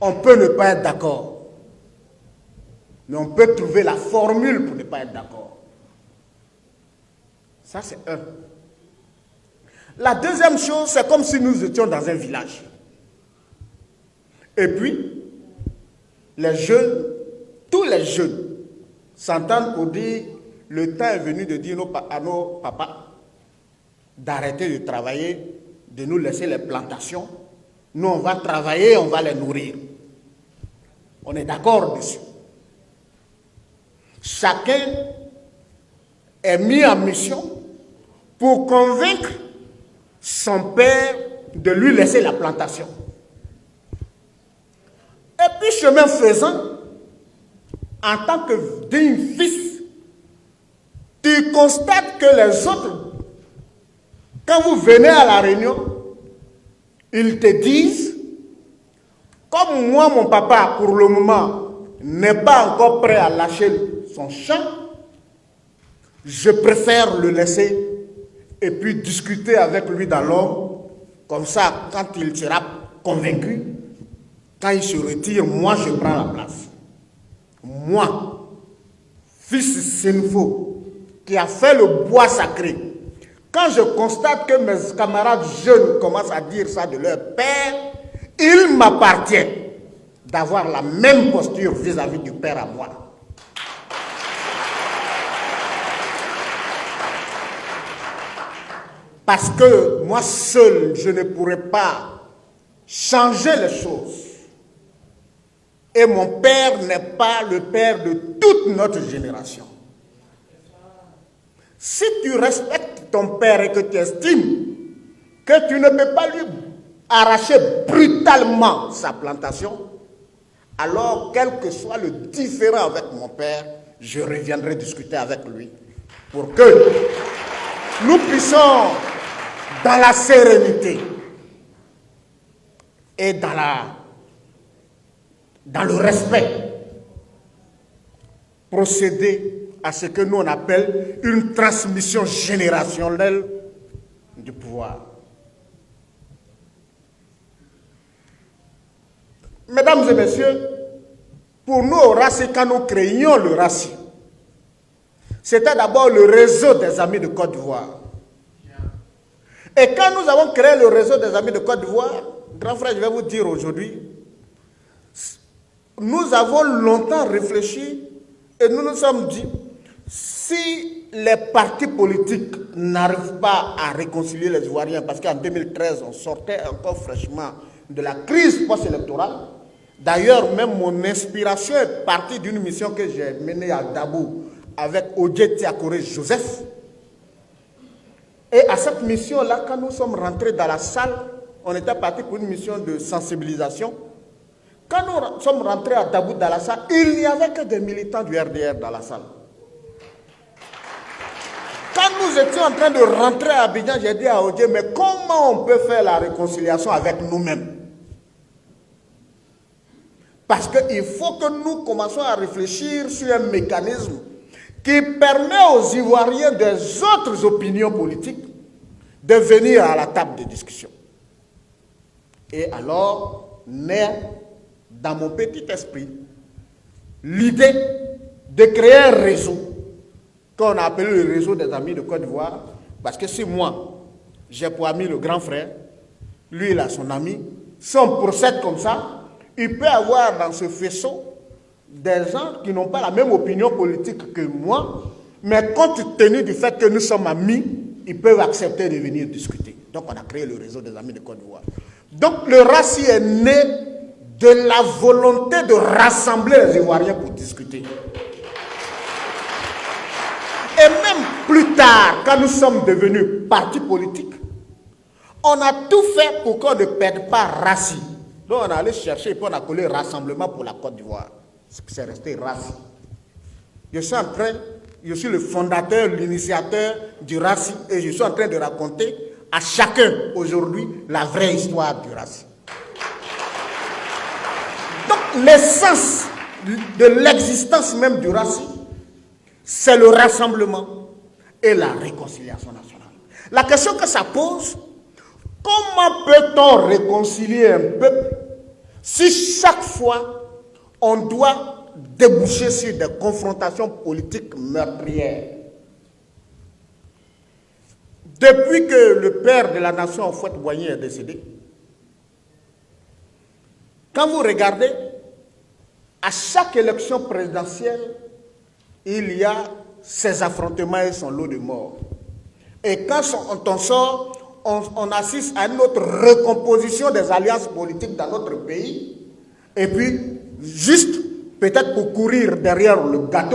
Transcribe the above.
On peut ne pas être d'accord, mais on peut trouver la formule pour ne pas être d'accord. Ça, c'est un. La deuxième chose, c'est comme si nous étions dans un village. Et puis, les jeunes, tous les jeunes, s'entendent pour dire, le temps est venu de dire à nos papas d'arrêter de travailler, de nous laisser les plantations. Nous, on va travailler, on va les nourrir. On est d'accord dessus. Chacun est mis en mission pour convaincre son père de lui laisser la plantation. Et puis, chemin faisant, en tant que digne fils, tu constates que les autres, quand vous venez à la réunion, ils te disent, comme moi, mon papa, pour le moment, n'est pas encore prêt à lâcher son champ, je préfère le laisser et puis discuter avec lui dans l'ombre. Comme ça, quand il sera convaincu, quand il se retire, moi, je prends la place. Moi, fils Senfo, qui a fait le bois sacré, quand je constate que mes camarades jeunes commencent à dire ça de leur père, il m'appartient d'avoir la même posture vis-à-vis du père à moi. Parce que moi seul, je ne pourrais pas changer les choses. Et mon père n'est pas le père de toute notre génération. Si tu respectes ton père et que tu estimes que tu ne peux pas lui arracher brutalement sa plantation, alors quel que soit le différend avec mon père, je reviendrai discuter avec lui pour que nous puissions, dans la sérénité et dans le respect, procéder à ce que nous on appelle une transmission générationnelle du pouvoir. Mesdames et messieurs, pour nous au RACI, quand nous créions le RACI, c'était d'abord le réseau des Amis de Côte d'Ivoire. Et quand nous avons créé le réseau des Amis de Côte d'Ivoire, grand frère, je vais vous dire aujourd'hui, nous avons longtemps réfléchi et nous nous sommes dit, si les partis politiques n'arrivent pas à réconcilier les Ivoiriens, parce qu'en 2013, on sortait encore fraîchement de la crise post-électorale. D'ailleurs, même mon inspiration est partie d'une mission que j'ai menée à Dabou avec Odje Tiakore Joseph. Et à cette mission-là, quand nous sommes rentrés dans la salle, on était parti pour une mission de sensibilisation. Quand nous sommes rentrés à Dabou dans la salle, il n'y avait que des militants du RDR dans la salle. Quand nous étions en train de rentrer à Abidjan, j'ai dit à Odje, mais comment on peut faire la réconciliation avec nous-mêmes? Parce qu'il faut que nous commençons à réfléchir sur un mécanisme qui permet aux Ivoiriens des autres opinions politiques de venir à la table de discussion. Et alors, naît dans mon petit esprit l'idée de créer un réseau qu'on a appelé le réseau des Amis de Côte d'Ivoire, parce que si moi, j'ai pour ami le grand frère, lui il a son ami, si on procède comme ça, il peut y avoir dans ce faisceau des gens qui n'ont pas la même opinion politique que moi, mais compte tenu du fait que nous sommes amis, ils peuvent accepter de venir discuter. Donc on a créé le réseau des Amis de Côte d'Ivoire. Donc le RACI est né de la volonté de rassembler les Ivoiriens pour discuter. Et même plus tard, quand nous sommes devenus parti politique, on a tout fait pour qu'on ne perde pas RACI. Donc on est allé chercher et puis on a collé Rassemblement pour la Côte d'Ivoire. C'est resté RACI. Je suis le fondateur, l'initiateur du RACI et je suis en train de raconter à chacun aujourd'hui la vraie histoire du RACI. Donc l'essence de l'existence même du RACI, c'est le rassemblement et la réconciliation nationale. La question que ça pose, comment peut-on réconcilier un peuple si chaque fois on doit déboucher sur des confrontations politiques meurtrières. Depuis que le père de la nation, Houphouët-Boigny, est décédé, quand vous regardez, à chaque élection présidentielle, il y a ces affrontements et son lot de morts. Et quand on sort, on assiste à une autre recomposition des alliances politiques dans notre pays. Et puis, juste peut-être pour courir derrière le gâteau,